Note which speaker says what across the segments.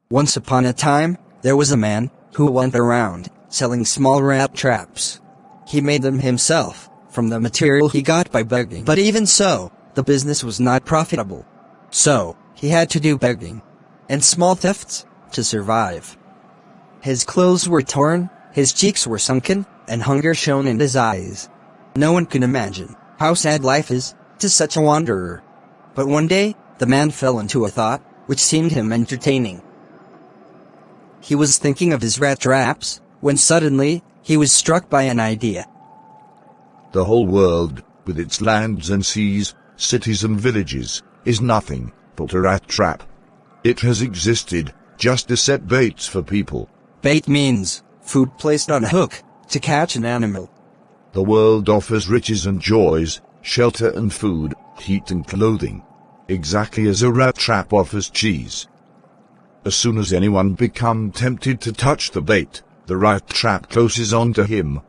Speaker 1: Once upon a time, there was a man who went around selling small rat traps. He made them himself, from the material he got by begging. But even so, the business was not profitable. So, he had to do begging and small thefts to survive. His clothes were torn, his cheeks were sunken, and hunger shone in his eyes. No one can imagine how sad life is to such a wanderer. But one day, the man fell into a thought which seemed him entertaining. He was thinking of his rat traps, when suddenly, he was struck by an idea.
Speaker 2: The whole world, with its lands and seas, cities and villages, is nothing but a rat trap. It has existed just to set baits for people.
Speaker 1: Bait means food placed on a hook to catch an animal.
Speaker 2: The world offers riches and joys, shelter and food, heat and clothing, exactly as a rat trap offers cheese. As soon as anyone becomes tempted to touch the bait, the rat trap closes onto him,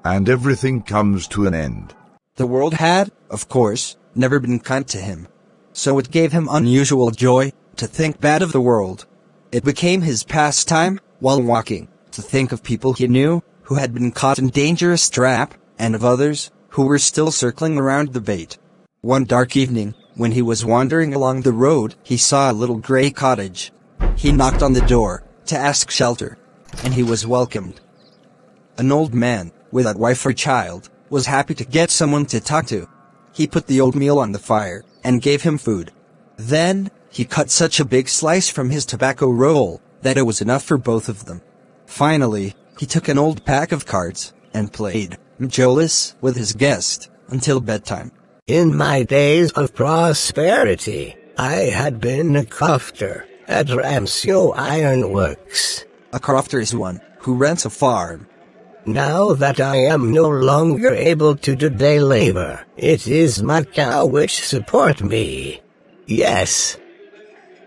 Speaker 2: and everything comes to an end.
Speaker 1: The world had, of course, never been kind to him. So it gave him unusual joy to think bad of the world. It became his pastime, while walking, to think of people he knew who had been caught in dangerous trap, and of others who were still circling around the bait. One dark evening, when he was wandering along the road, he saw a little gray cottage. He knocked on the door to ask shelter, and he was welcomed. An old man, with a wife or child, was happy to get someone to talk to. He put the oatmeal on the fire and gave him food. Then, he cut such a big slice from his tobacco roll that it was enough for both of them. Finally, he took an old pack of cards and played Majolis with his guest until bedtime.
Speaker 3: In my days of prosperity, I had been a crofter at Ramsio Ironworks.
Speaker 1: A crofter is one who rents a farm.
Speaker 3: Now that I am no longer able to do day labor, it is my cow which support me. Yes,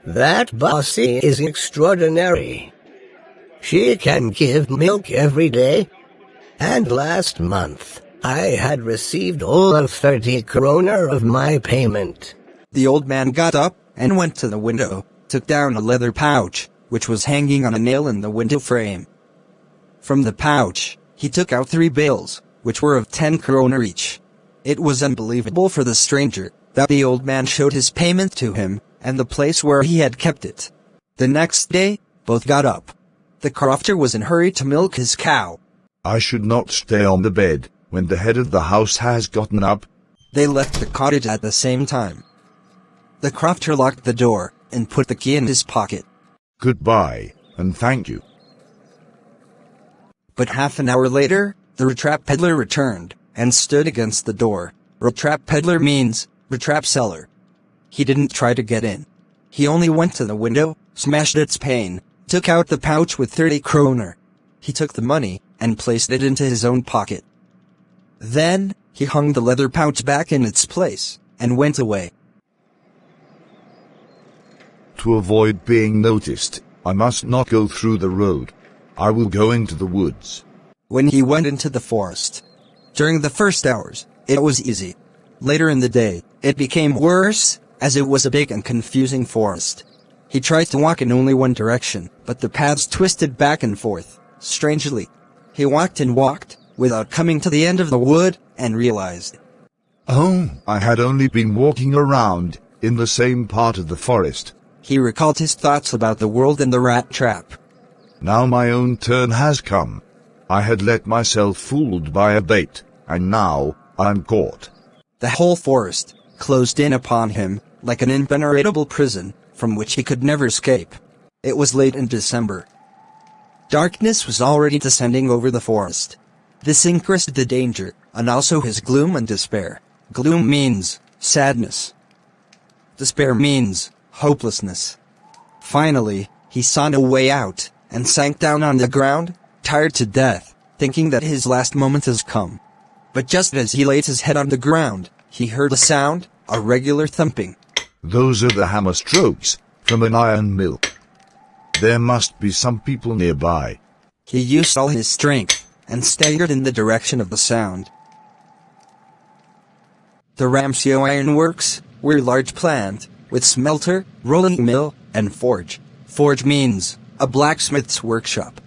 Speaker 3: that bossy is extraordinary. She can give milk every day, and last month, I had received all of 30 kroner of my payment.
Speaker 1: The old man got up and went to the window, took down a leather pouch, which was hanging on a nail in the window frame. From the pouch, he took out 3 bills, which were of 10 kroner each. It was unbelievable for the stranger that the old man showed his payment to him, and the place where he had kept it. The next day, both got up. The crofter was in a hurry to milk his cow.
Speaker 2: I should not stay on the bed when the head of the house has gotten up.
Speaker 1: They left the cottage at the same time. The crofter locked the door and put the key in his pocket.
Speaker 2: Goodbye, and thank you.
Speaker 1: But half an hour later, the Rattrap peddler returned and stood against the door. Rattrap peddler means Rattrap seller. He didn't try to get in. He only went to the window, smashed its pane, took out the pouch with 30 kroner. He took the money and placed it into his own pocket. Then, he hung the leather pouch back in its place and went away.
Speaker 2: To avoid being noticed, I must not go through the road. I will go into the woods.
Speaker 1: When he went into the forest, during the first hours, it was easy. Later in the day, it became worse, as it was a big and confusing forest. He tried to walk in only one direction, but the paths twisted back and forth, strangely. He walked and walked, without coming to the end of the wood, and realized,
Speaker 2: oh, I had only been walking around, in the same part of the forest.
Speaker 1: He recalled his thoughts about the world and the rat trap.
Speaker 2: Now my own turn has come. I had let myself fooled by a bait, and now I'm caught.
Speaker 1: The whole forest closed in upon him, like an impenetrable prison, from which he could never escape. It was late in December. Darkness was already descending over the forest. This increased the danger, and also his gloom and despair. Gloom means sadness. Despair means hopelessness. Finally, he saw no way out, and sank down on the ground, tired to death, thinking that his last moment has come. But just as he laid his head on the ground, he heard a sound, a regular thumping.
Speaker 2: Those are the hammer strokes from an iron mill. There must be some people nearby.
Speaker 1: He used all his strength and staggered in the direction of the sound. The Ramsio Ironworks were a large plant with smelter, rolling mill, and forge. Forge means a blacksmith's workshop.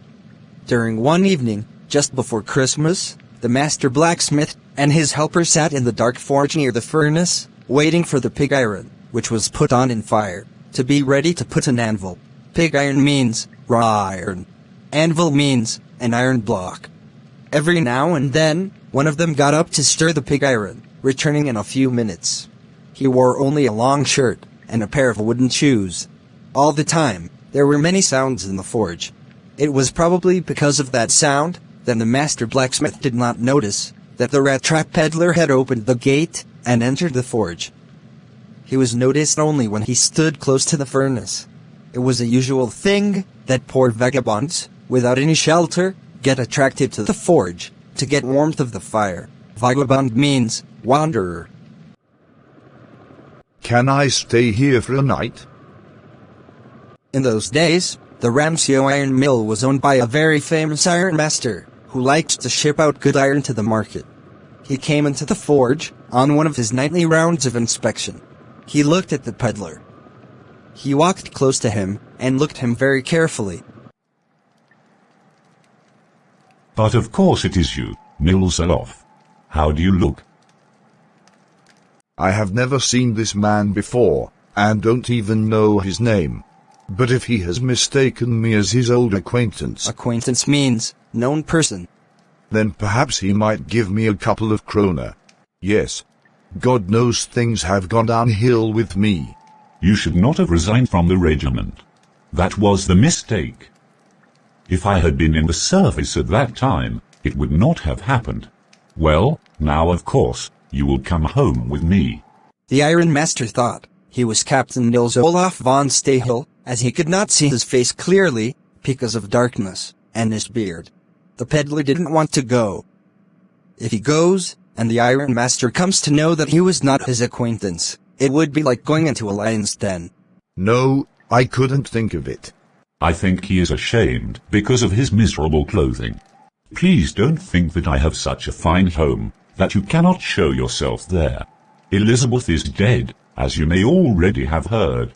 Speaker 1: During one evening, just before Christmas, the master blacksmith and his helper sat in the dark forge near the furnace, waiting for the pig iron, which was put on in fire, to be ready to put an anvil. Pig iron means raw iron. Anvil means an iron block. Every now and then, one of them got up to stir the pig iron, returning in a few minutes. He wore only a long shirt and a pair of wooden shoes. All the time, there were many sounds in the forge. It was probably because of that sound that the master blacksmith did not notice that the Rattrap peddler had opened the gate and entered the forge. He was noticed only when he stood close to the furnace. It was a usual thing that poor vagabonds, without any shelter, get attracted to the forge to get warmth of the fire. Vagabond means wanderer.
Speaker 2: Can I stay here for a night?
Speaker 1: In those days, the Ramsio iron mill was owned by a very famous iron master who liked to ship out good iron to the market. He came into the forge on one of his nightly rounds of inspection. He looked at the peddler. He walked close to him and looked him very carefully.
Speaker 4: But of course it is you, Milsaloff. How do you look?
Speaker 2: I have never seen this man before, and don't even know his name. But if he has mistaken me as his old acquaintance...
Speaker 1: Acquaintance means known person.
Speaker 2: Then perhaps he might give me a couple of kroner. Yes. God knows things have gone downhill with me.
Speaker 4: You should not have resigned from the regiment. That was the mistake. If I had been in the service at that time, it would not have happened. Well, now of course, you will come home with me.
Speaker 1: The Iron Master thought he was Captain Nils Olaf von Stahel, as he could not see his face clearly because of darkness and his beard. The peddler didn't want to go. If he goes, and the Iron Master comes to know that he was not his acquaintance, it would be like going into a lion's den.
Speaker 2: No, I couldn't think of it.
Speaker 4: I think he is ashamed because of his miserable clothing. Please don't think that I have such a fine home that you cannot show yourself there. Elizabeth is dead, as you may already have heard.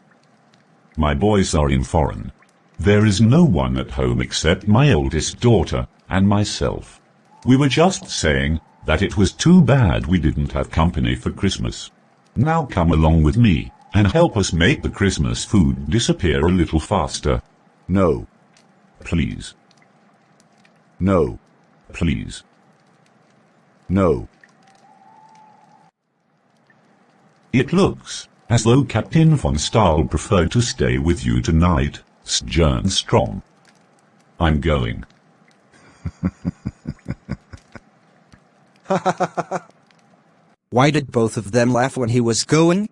Speaker 4: My boys are in foreign. There is no one at home except my oldest daughter and myself. We were just saying that it was too bad we didn't have company for Christmas. Now come along with me and help us make the Christmas food disappear a little faster.
Speaker 2: No.
Speaker 4: Please.
Speaker 2: No.
Speaker 4: Please.
Speaker 2: No.
Speaker 4: It looks as though Captain von Stahl preferred to stay with you tonight, Stjernstrom. I'm going.
Speaker 1: Why did both of them laugh when he was going?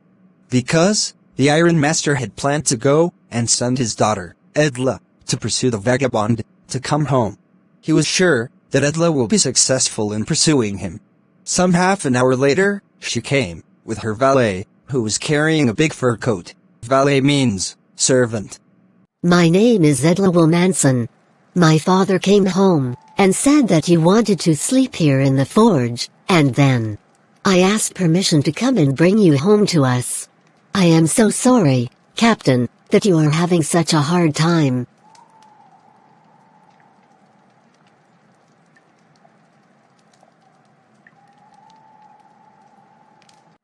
Speaker 1: Because the Iron Master had planned to go and send his daughter, Edla, to pursue the vagabond, to come home. He was sure that Edla will be successful in pursuing him. Some half an hour later, she came, with her valet, who was carrying a big fur coat. Valet means servant.
Speaker 5: My name is Edla Wilmanson. My father came home and said that you wanted to sleep here in the forge, and then I asked permission to come and bring you home to us. I am so sorry, Captain, that you are having such a hard time.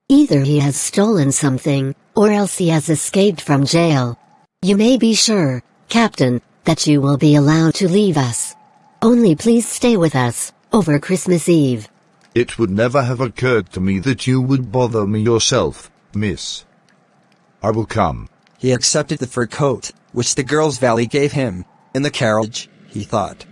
Speaker 5: Either he has stolen something, or else he has escaped from jail. You may be sure, Captain, that you will be allowed to leave us. Only please stay with us over Christmas Eve.
Speaker 2: It would never have occurred to me that you would bother me yourself, miss. I will come.
Speaker 1: He accepted the fur coat, which the girl's valet gave him. In the carriage, he thought.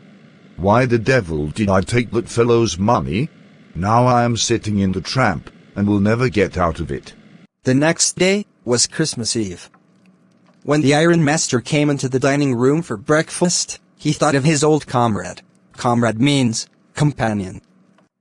Speaker 2: Why the devil did I take that fellow's money? Now I am sitting in the tramp, and will never get out of it.
Speaker 1: The next day was Christmas Eve. When the Iron Master came into the dining room for breakfast, he thought of his old comrade. Comrade means companion.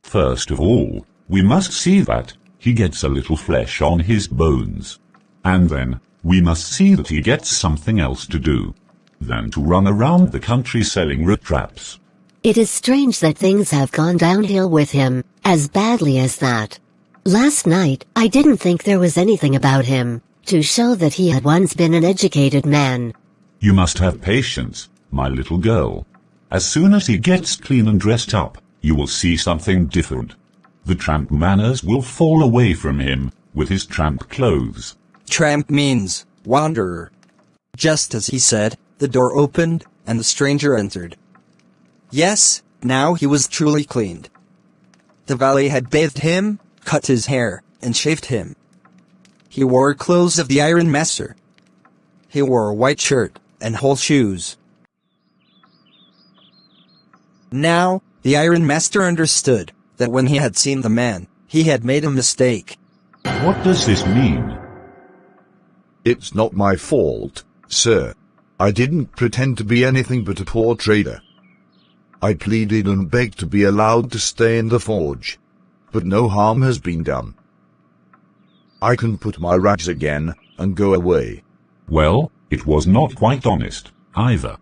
Speaker 4: First of all, we must see that he gets a little flesh on his bones. And then, we must see that he gets something else to do than to run around the country selling rat-traps.
Speaker 5: It is strange that things have gone downhill with him, as badly as that. Last night, I didn't think there was anything about him to show that he had once been an educated man.
Speaker 4: You must have patience, my little girl. As soon as he gets clean and dressed up, you will see something different. The tramp manners will fall away from him, with his tramp clothes.
Speaker 1: Tramp means wanderer. Just as he said, the door opened, and the stranger entered. Yes, now he was truly cleaned. The valet had bathed him, cut his hair, and shaved him. He wore clothes of the Iron Master. He wore a white shirt and whole shoes. Now, the Iron Master understood that when he had seen the man, he had made a mistake.
Speaker 4: What does this mean?
Speaker 2: It's not my fault, sir. I didn't pretend to be anything but a poor trader. I pleaded and begged to be allowed to stay in the forge, but no harm has been done. I can put my rags again and go away.
Speaker 4: Well, it was not quite honest, either.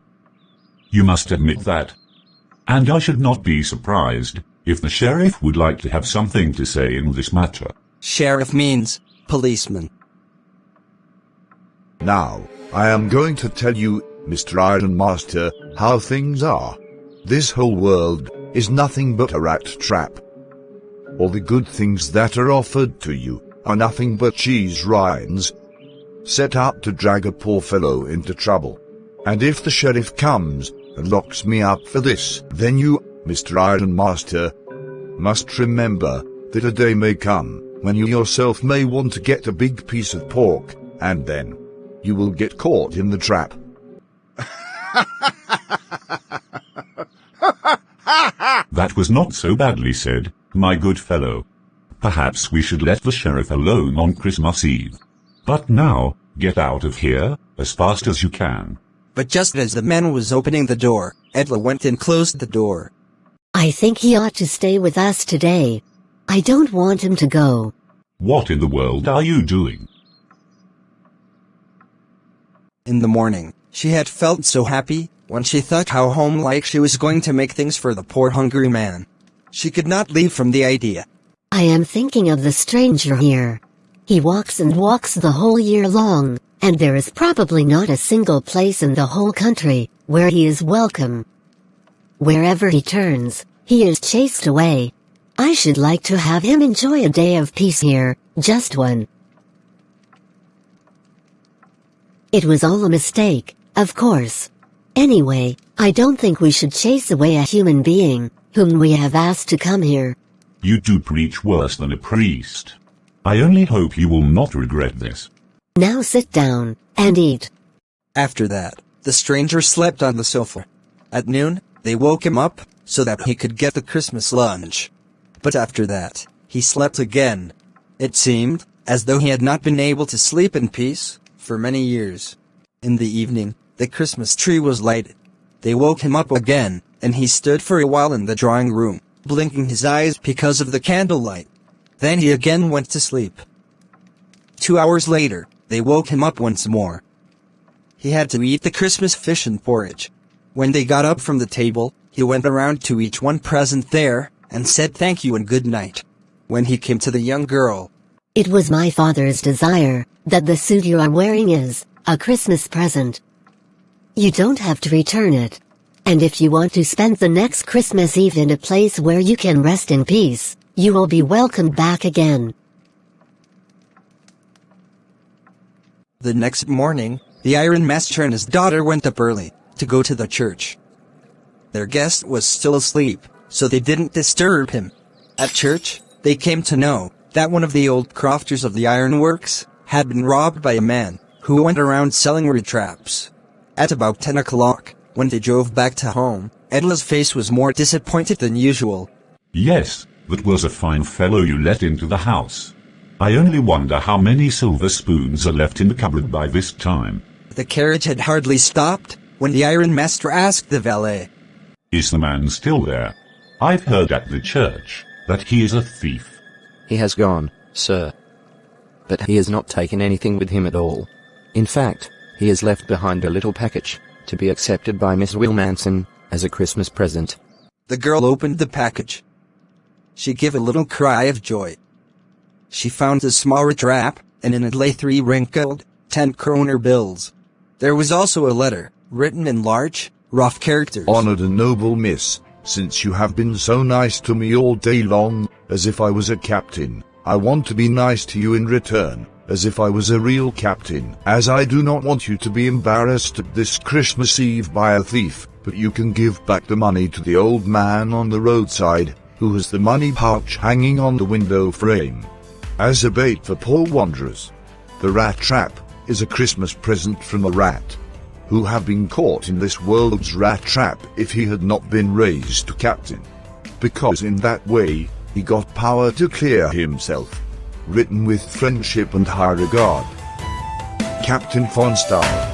Speaker 4: You must admit that. And I should not be surprised if the sheriff would like to have something to say in this matter.
Speaker 1: Sheriff means policeman.
Speaker 2: Now, I am going to tell you, Mr. Iron Master, how things are. This whole world is nothing but a rat trap. All the good things that are offered to you are nothing but cheese rinds, set out to drag a poor fellow into trouble. And if the sheriff comes and locks me up for this, then you, Mr. Iron Master, must remember that a day may come when you yourself may want to get a big piece of pork, and then you will get caught in the trap.
Speaker 4: That was not so badly said, my good fellow. Perhaps we should let the sheriff alone on Christmas Eve. But now, get out of here, as fast as you can.
Speaker 1: But just as the man was opening the door, Edla went and closed the door.
Speaker 5: I think he ought to stay with us today. I don't want him to go.
Speaker 4: What in the world are you doing?
Speaker 1: In the morning, she had felt so happy when she thought how home-like she was going to make things for the poor hungry man. She could not leave from the idea.
Speaker 5: I am thinking of the stranger here. He walks and walks the whole year long, and there is probably not a single place in the whole country where he is welcome. Wherever he turns, he is chased away. I should like to have him enjoy a day of peace here, just one. It was all a mistake, of course. Anyway, I don't think we should chase away a human being whom we have asked to come here.
Speaker 4: You do preach worse than a priest. I only hope you will not regret this.
Speaker 5: Now sit down and eat.
Speaker 1: After that, the stranger slept on the sofa. At noon, they woke him up so that he could get the Christmas lunch. But after that, he slept again. It seemed as though he had not been able to sleep in peace for many years. In the evening, the Christmas tree was lighted. They woke him up again, and he stood for a while in the drawing room, blinking his eyes because of the candlelight. Then he again went to sleep. 2 hours later, they woke him up once more. He had to eat the Christmas fish and porridge. When they got up from the table, he went around to each one present there, and said thank you and good night. When he came to the young girl,
Speaker 5: It was my father's desire that the suit you are wearing is a Christmas present. You don't have to return it. And if you want to spend the next Christmas Eve in a place where you can rest in peace, you will be welcomed back again.
Speaker 1: the next morning, the Iron Master and his daughter went up early to go to the church. Their guest was still asleep, so they didn't disturb him. At church, they came to know that one of the old crofters of the ironworks had been robbed by a man who went around selling rattraps. At about 10 o'clock, when they drove back to home, Edla's face was more disappointed than usual.
Speaker 4: Yes, that was a fine fellow you let into the house. I only wonder how many silver spoons are left in the cupboard by this time.
Speaker 1: The carriage had hardly stopped when the Iron Master asked the valet,
Speaker 4: Is the man still there? I've heard at the church that he is a thief.
Speaker 6: He has gone, sir. But he has not taken anything with him at all. In fact, he has left behind a little package, to be accepted by Miss Wilmanson, as a Christmas present.
Speaker 1: The girl opened the package. She gave a little cry of joy. She found a small rattrap, and in it lay 3 wrinkled, 10-kroner bills. There was also a letter, written in large, rough characters.
Speaker 2: Honored and noble miss, since you have been so nice to me all day long, as if I was a captain, I want to be nice to you in return, as if I was a real captain, as I do not want you to be embarrassed at this Christmas Eve by a thief, but you can give back the money to the old man on the roadside, who has the money pouch hanging on the window frame, as a bait for poor wanderers. The rat trap is a Christmas present from a rat, who have been caught in this world's rat trap if he had not been raised to captain, because in that way, he got power to clear himself. Written with friendship and high regard. Captain Fonstar.